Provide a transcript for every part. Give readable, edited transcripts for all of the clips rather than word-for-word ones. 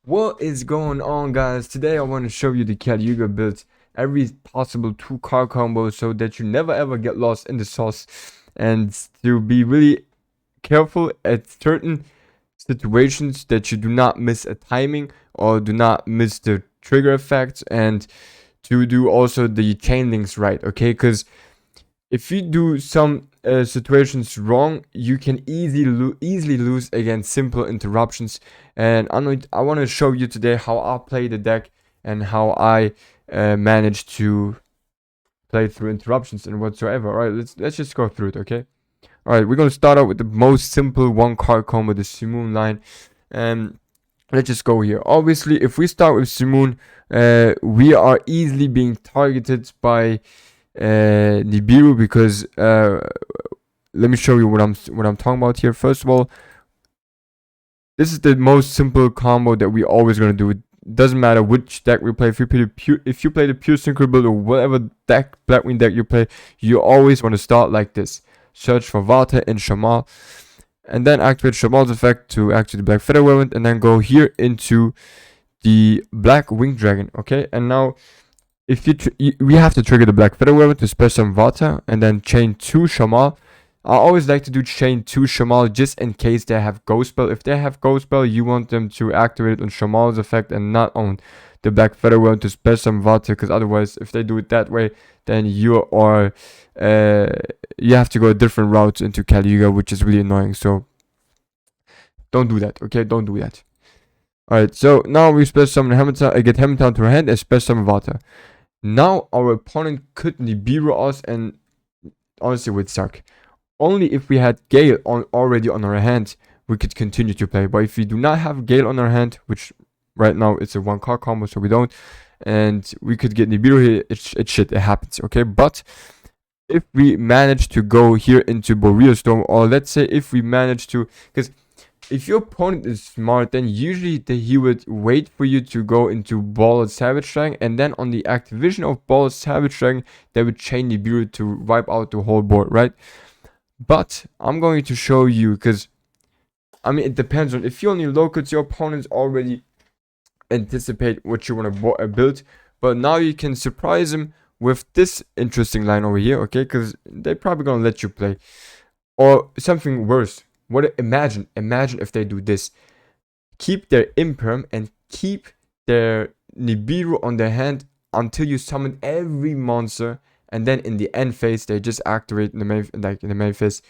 What is going on, guys? Today I want to show you the Yuga build, every possible 2-card combo, so that you never ever get lost in the sauce, and to be really careful at certain situations that you do not miss a timing or do not miss the trigger effects, and to do also the chain links right, okay? Because if you do some situations wrong, you can easily lose against simple interruptions. And I want to show you today how I play the deck and how I manage to play through interruptions and whatsoever. All right, let's just go through it, okay? All right, we're gonna start out with the most simple 1-card combo, the Simoon line, and let's just go here. Obviously, if we start with Simoon, we are easily being targeted by Nibiru, because let me show you what I'm talking about here. First of all, this is the most simple combo that we always gonna do. It doesn't matter which deck we play. If you play the pure synchro build or whatever deck, Blackwing deck you play, you always want to start like this. Search for Vata and Shamal, and then activate Shamal's effect to activate the Black Feather Weapon, and then go here into the Black Wing Dragon. Okay, and now if we have to trigger the Black Feather Weapon to special Vata, and then chain 2 Shamal. I always like to do chain 2 Shamal just in case they have Ghost Spell. If they have Ghost Spell, you want them to activate it on Shamal's effect and not on the Black Feather Weapon to special Vata, because otherwise, if they do it that way, then you have to go a different route into Yuga, which is really annoying. So don't do that, okay? Don't do that. Alright, so now we special summon Hamilton, I get Hamilton to our hand and special summon Vata. Now our opponent could Nibiru us, and honestly would suck. Only if we had Gail already on our hand, we could continue to play. But if we do not have Gail on our hand, which right now it's a 1-card combo, so we don't, and we could get Nibiru here, it happens, okay? But if we manage to go here into Boreal Storm, or let's say if we manage to, because if your opponent is smart, then usually he would wait for you to go into Ball of Savage Dragon, and then on the activation of Ball of Savage Dragon, they would chain Nibiru to wipe out the whole board, right? But I'm going to show you, because I mean, it depends on if you only locals, your opponents already anticipate what you want to build, but now you can surprise them with this interesting line over here, okay? Because they're probably gonna let you play, or something worse. Imagine if they do this: keep their imperm and keep their Nibiru on their hand until you summon every monster, and then in the end phase they just activate in the main phase.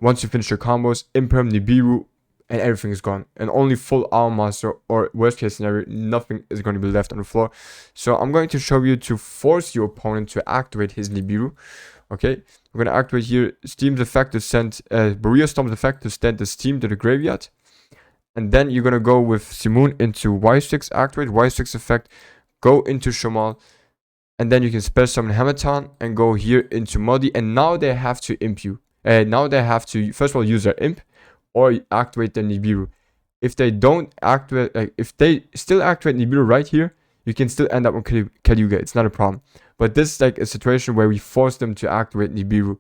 Once you finish your combos, imperm Nibiru, and everything is gone, and only full armor monster, or worst case scenario, nothing is going to be left on the floor. So I'm going to show you to force your opponent to activate his Nibiru. Okay, we're going to activate here Steam's effect to send Boreal Storm's effect to send the Steam to the graveyard, and then you're going to go with Simoon into Y6, activate Y6 effect, go into Shamal, and then you can special summon Hamilton and go here into Muddy, and now they have to imp you. Now they have to first of all use their imp or activate the Nibiru. If they don't activate, like if they still activate Nibiru right here, you can still end up on Yuga. It's not a problem. But this is like a situation where we force them to activate Nibiru,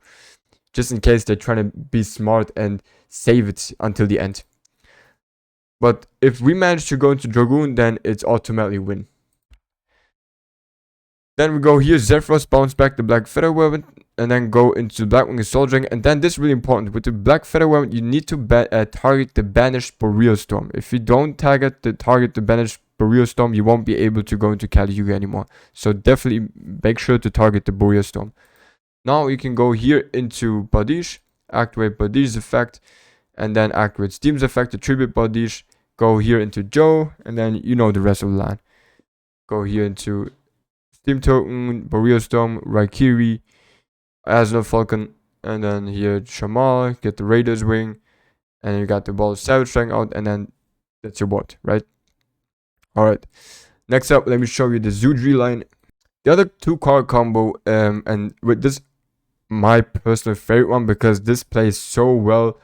just in case they're trying to be smart and save it until the end. But if we manage to go into Dragoon, then it's automatically win. Then we go here, Zephyros, bounce back the Black Feather Weapon, and then go into Blackwing and Soul Dragon. And then this is really important. With the Black Feather Weapon, you need to target the banished Boreal Storm. If you don't target the banished Boreal Storm, you won't be able to go into Yuga anymore. So definitely make sure to target the Boreal Storm. Now you can go here into Badish, activate Badish's effect, and then activate Steam's effect to tribute Badish. Go here into Joe, and then you know the rest of the line. Go here into Steam Token, Boreal Storm, Raikiri, Asno Falcon, and then here Shamal, get the Raider's Wing, and you got the Ball of Savage Dragon out, and then that's your board, right? Alright, next up, let me show you the Zudri line. The other 2-card combo, and with this, my personal favorite one, because this plays so well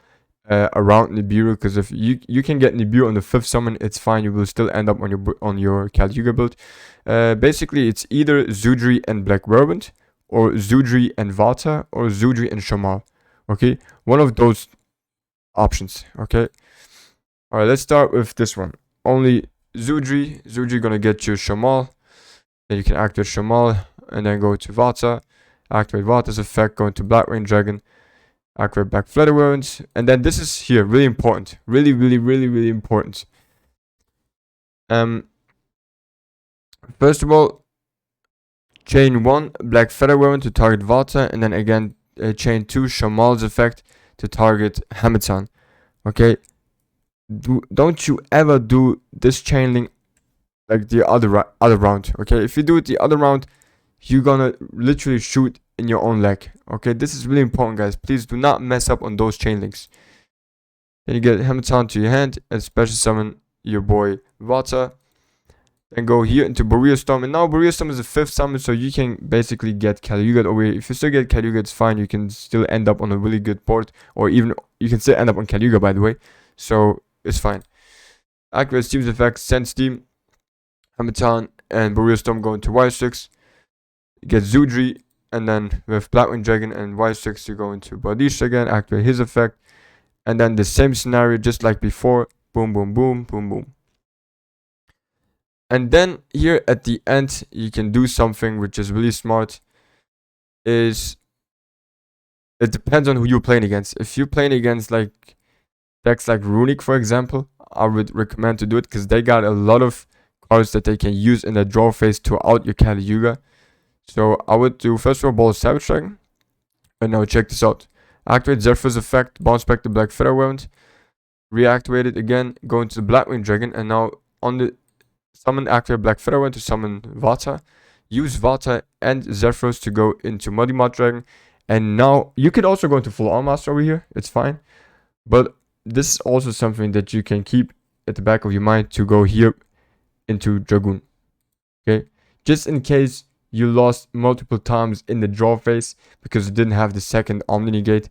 around Nibiru, because if you can get Nibiru on the 5th summon, it's fine, you will still end up on your Yuga build. Basically, it's either Zudri and Black Whirlwind, or Zudri and Vata, or Zudri and Shamal. Okay, one of those options. Okay, all right, let's start with this one. Only Zudri gonna get your Shamal. Then you can activate Shamal and then go to Vata. Activate Vata's effect, go into Blackwing Dragon. Activate Black Feather Wounds. And then this is here, really important. Really important. First of all, chain 1 Black Feather Wound to target Vata, and then again chain 2 Shamal's effect to target Hamatan. Okay, don't you ever do this chain link like the other round. Okay, if you do it the other round, you're gonna literally shoot in your own leg. Okay, this is really important, guys. Please do not mess up on those chain links. Then you get Hamatan to your hand and special summon your boy Vata. Then go here into Burrito Storm. And now Burrito Storm is a 5th summon, so you can basically get Caluga over here. If you still get Caluga, it's fine. You can still end up on a really good port. Or even, you can still end up on Caluga, by the way. So, it's fine. Activate Steam's effect, send Steam, Hamatan, and Burrito Storm go into Y6. You get Zudri, and then with Blackwing Dragon and Y6, you go into Badish again, activate his effect. And then the same scenario, just like before. Boom, boom, boom, boom, boom. And then here at the end, you can do something which is really smart. It depends on who you're playing against. If you're playing against like decks like Runic, for example, I would recommend to do it because they got a lot of cards that they can use in the draw phase to out your Kali Yuga. So I would do first of all Ball of Savage Dragon. And now check this out. Activate Zephyr's effect, bounce back the Black Feather Wound. Reactivate it again, go into the Blackwing Dragon, and now on the summon activate Black Feather Wound to summon Vata. Use Vata and Zephyros to go into Muddy Mud Dragon. And now you could also go into Full Arm Master over here, it's fine. But this is also something that you can keep at the back of your mind to go here into Dragoon. Okay? Just in case you lost multiple times in the draw phase because you didn't have the second Omni Negate.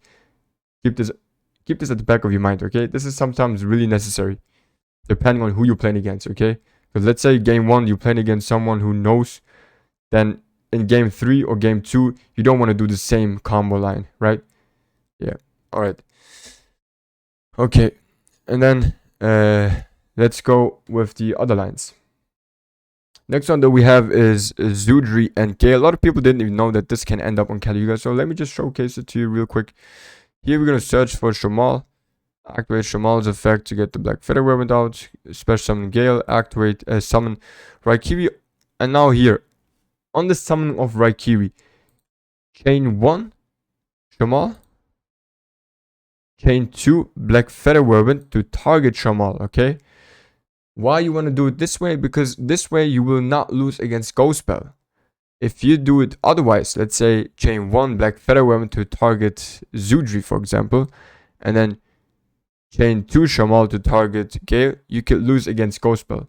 Keep this at the back of your mind, okay? This is sometimes really necessary, depending on who you're playing against, okay? Because let's say game 1 you're playing against someone who knows, then in game 3 or game 2 you don't want to do the same combo line, right? Yeah, alright. Okay, and then let's go with the other lines. Next one that we have is Zudri and Gail. A lot of people didn't even know that this can end up on Caluga, so let me just showcase it to you real quick. Here we're going to search for Shamal. Activate Shamal's effect to get the Black Feather Weapon out. Special summon Gail. Activate summon Raikiri. And now here, on the summon of Raikiri, chain 1 Shamal. Chain 2 Black Feather Weapon to target Shamal, okay? Why you want to do it this way? Because this way you will not lose against Ghost Spell. If you do it otherwise, let's say chain 1 Black Feather Weapon to target Zudri, for example, and then chain 2 Shamal to target Gale, you could lose against Ghost Spell.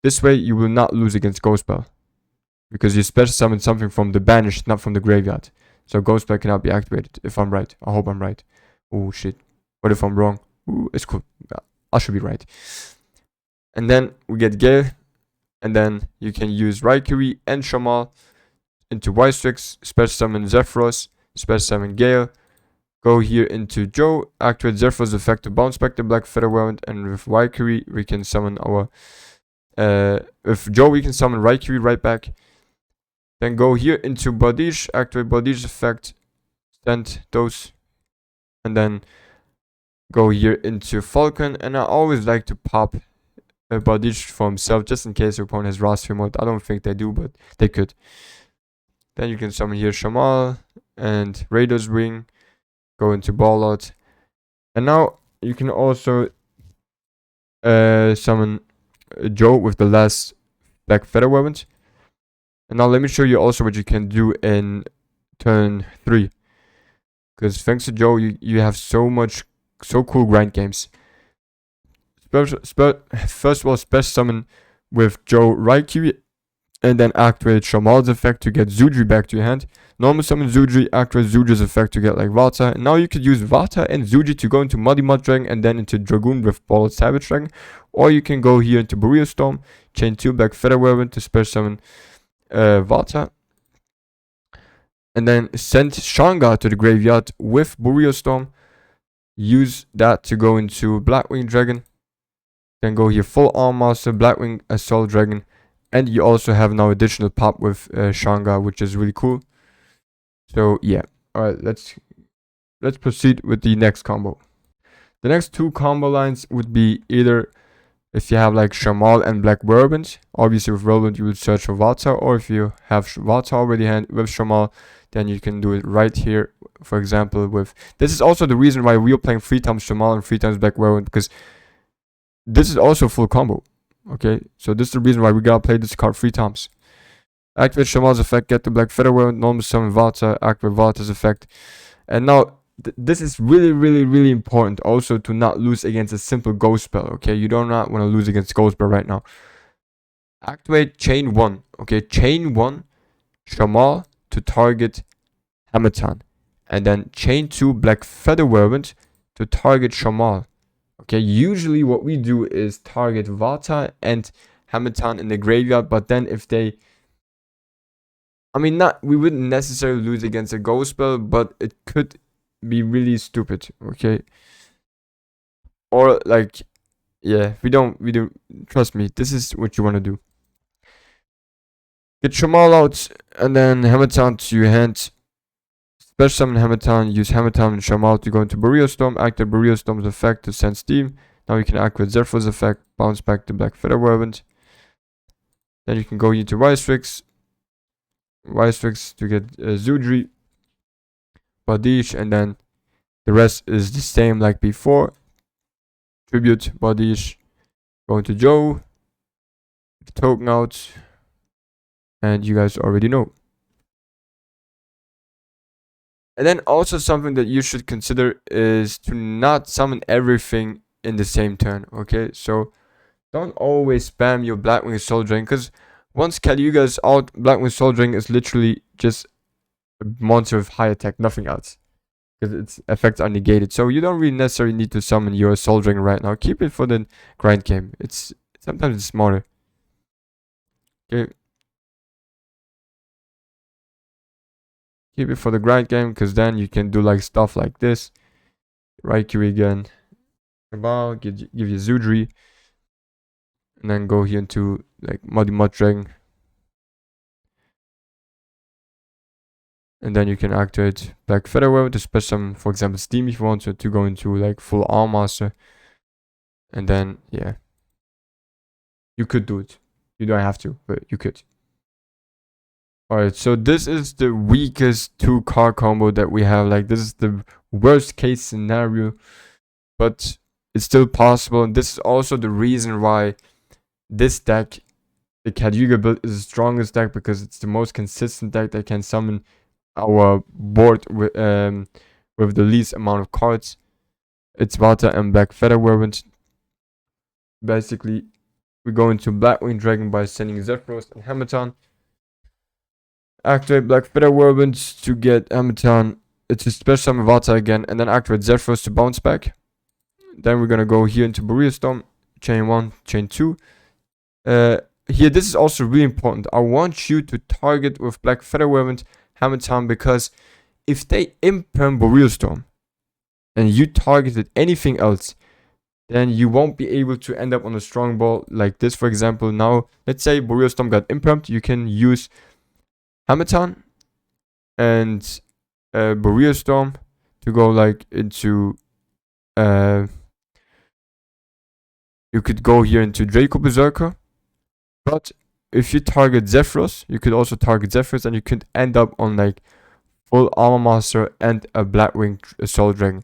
This way you will not lose against Ghost Spell, because you special summon something from the banished, not from the graveyard. So Ghost Spell cannot be activated, if I'm right. I hope I'm right. Oh shit. What if I'm wrong? Ooh, it's cool. I should be right. And then we get Gale. And then you can use Raikiri and Shamal into Y6, special summon Zephyros, special summon Gale. Go here into Joe, activate Zephyros effect to bounce back the Black Feather Wound. And with Raikiri, we can summon our... with Joe, we can summon Raikiri right back. Then go here into Badish, activate Badish effect, send those. And then go here into Falcon. And I always like to pop Badish for himself, just in case your opponent has roster mode. I don't think they do, but they could. Then you can summon here Shamal and Raider's Wing. Go into Ball Out. And now you can also summon Joe with the last Black Feather Weapon. And now let me show you also what you can do in turn 3. Because thanks to Joe, you have so cool grind games. First of all, special summon with Joe Raikiri, and then activate Shamal's effect to get Zudri back to your hand. Normal summon Zudri, activate Zudri's effect to get like Vata. And now you could use Vata and Zudri to go into Muddy Mud Dragon and then into Dragoon with Ball of Savage Dragon. Or you can go here into Burrito Storm, chain 2 Black Feather Weapon to special summon Vata. And then send Shanga to the graveyard with Burrito Storm. Use that to go into Blackwing Dragon. Then go here, full arm master, Blackwing, Assault Dragon, and you also have now additional pop with Shanga, which is really cool. So yeah, all right, let's proceed with the next combo. The next two combo lines would be either if you have like Shamal and Black Whirlwind. Obviously with Whirlwind you would search for Vata, or if you have Vata already with Shamal, then you can do it right here. For example, with this is also the reason why we are playing 3 times Shamal and 3 times Black Whirlwind, because this is also full combo. Okay, so this is the reason why we gotta play this card 3 times. Activate Shamal's effect, get the Black Feather Whirlwind, normal summon Vata, activate Vata's effect. And now this is really important also to not lose against a simple ghost spell. Okay, you do not want to lose against ghost spell right now. Activate chain 1. Okay, chain 1 Shamal to target Hamatan, and then chain 2 Black Feather Whirlwind to target Shamal. Okay, usually what we do is target Vata and Hamatan in the graveyard, but then if they, I mean, we wouldn't necessarily lose against a ghost spell, but it could be really stupid. Okay, or like, yeah, we don't trust me, this is what you want to do. Get Shamal out and then Hamatan to your hand. Special summon Hamatan, use Hamatan and Shamal to go into Burrito Storm, activate Burrito Storm's effect to send steam. Now you can activate Zephyr's effect, bounce back to Black Feather Whirlwind. Then you can go into Wystrix to get Zudri, Badish, and then the rest is the same like before. Tribute, Badish, go into Joe, token out, and you guys already know. And then also something that you should consider is to not summon everything in the same turn. Okay, so don't always spam your Blackwing Soul Drain, because once Yuga is out, Blackwing Soul Drain is literally just a monster with high attack, nothing else, because its effects are negated. So you don't really necessarily need to summon your Soul Drain right now. Keep it for the grind game. Sometimes it's smarter. Okay. Keep it for the grind game, because then you can do like stuff like this. Raikou again. Cabal, give you Zudri. And then go here into like Muddy Mud Dragon. And then you can activate Black Feather Whirlwind to special summon, for example, Steam if you want to go into like full Arm Master. And then, yeah. You could do it. You don't have to, but you could. Alright, so this is the weakest 2 card combo that we have. Like, this is the worst case scenario, but it's still possible. And this is also the reason why this deck, the Yuga build, is the strongest deck, because it's the most consistent deck that can summon our board with the least amount of cards. It's Vata and Black Feather Whirlwind. Basically, we go into Blackwing Dragon by sending Zephyros and Hamatan. Activate Black Feather Whirlwind to get Hamatan. It's a special summon Vata again, and then activate Zephyros to bounce back. Then we're gonna go here into Burrito Storm, chain 1, chain 2. Here, this is also really important. I want you to target with Black Feather Whirlwind Hamatan, because if they imperm Burrito Storm and you targeted anything else, then you won't be able to end up on a strong ball like this. For example, now let's say Burrito Storm got impermed, you can use Hamatan and Burrito Storm to go like into you could go here into Draco Berserker. But if you target Zephyros, you could also target Zephyros, and you could end up on like full Armor Master and a Blackwing Soul Dragon.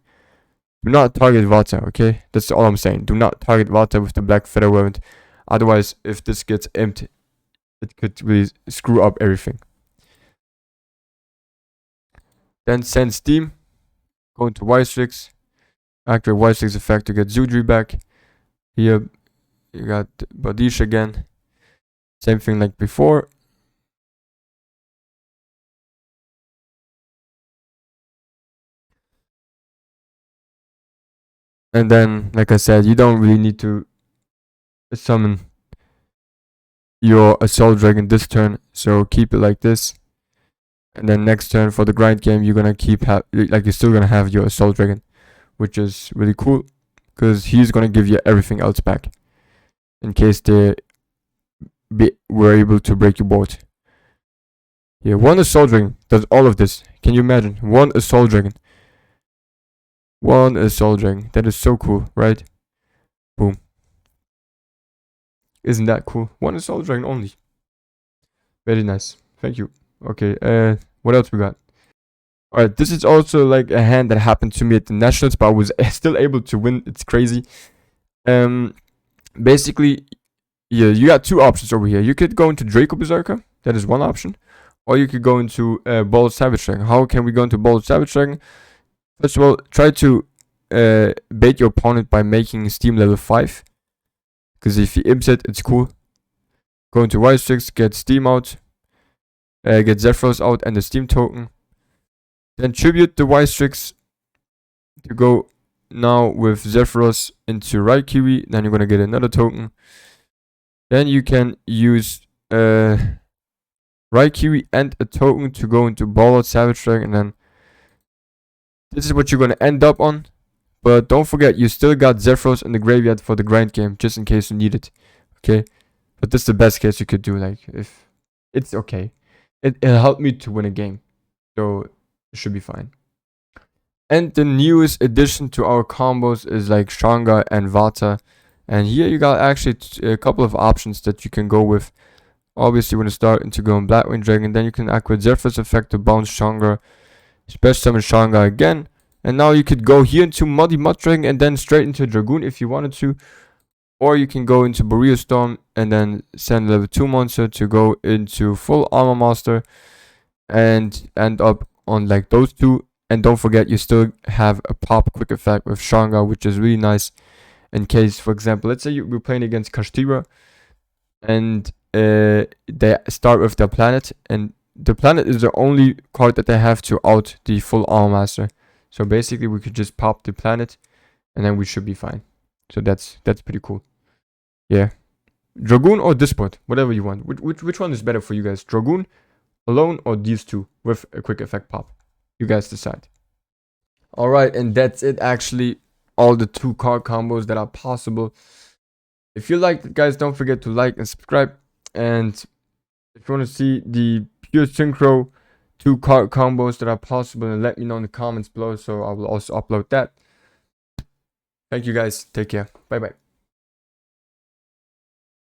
Do not target Vata, okay? That's all I'm saying. Do not target Vata with the Black Feather Whirlwind. Otherwise, if this gets imped, it could really screw up everything. Then send Steam. Go into Wystrix. Activate Wystrix effect to get Zudri back. Here, you got Badish again. Same thing like before. And then, like I said, you don't really need to summon your Assault Dragon this turn, so keep it like this. And then next turn for the grind game, you're gonna keep you're still gonna have your Assault Dragon, which is really cool, because he's gonna give you everything else back. in case they were able to break your board. Yeah, one assault dragon does all of this. Can you imagine? One assault dragon. One assault dragon. That is so cool, right? Boom. Isn't that cool? One assault dragon only. Very nice. Thank you. Okay, what else we got? Alright, this is also like a hand that happened to me at the Nationals, but I was still able to win. It's crazy. Basically, yeah, you got two options over here. You could go into Draco Berserker. That is one option. Or you could go into Bald Savage Dragon. How can we go into Bald Savage Dragon? First of all, try to bait your opponent by making Steam level 5. Because if he imps it, it's cool. Go into Wystrix, get Steam out. Get Zephyros out and the Steam token. Then tribute the Wystrix to go now with Zephyros into Raikiwi. Then you're gonna get another token. Then you can use Raikiwi and a token to go into Ballard Savage Dragon, and then this is what you're gonna end up on. But don't forget, you still got Zephyros in the graveyard for the grind game, just in case you need it. Okay? But this is the best case you could do. Like, if it's okay. It helped me to win a game. So it should be fine. And the newest addition to our combos is like Shanga and Vata. And here you got actually a couple of options that you can go with. Obviously, when you start into going Blackwing Dragon, then you can activate Zephyrus effect to bounce Shanga, special summon Shanga again. And now you could go here into Muddy Mud Dragon and then straight into Dragoon if you wanted to. Or you can go into Borea Storm and then send level 2 monster to go into full Armor Master and end up on like those two. And don't forget, you still have a pop quick effect with Shanga, which is really nice. In case, for example, let's say you're playing against Kashtira and they start with their planet, and the planet is the only card that they have to out the full Armor Master. So basically, we could just pop the planet, and then we should be fine. So that's pretty cool. Yeah, Dragoon or Disport, whatever you want. Which one is better for you guys? Dragoon alone or these two with a quick effect pop? You guys decide. All right, and that's it. Actually, all the 2 card combos that are possible. If you liked it, guys, don't forget to like and subscribe. And if you want to see the pure synchro 2 card combos that are possible, then let me know in the comments below, so I will also upload that. Thank you guys. Take care. Bye bye.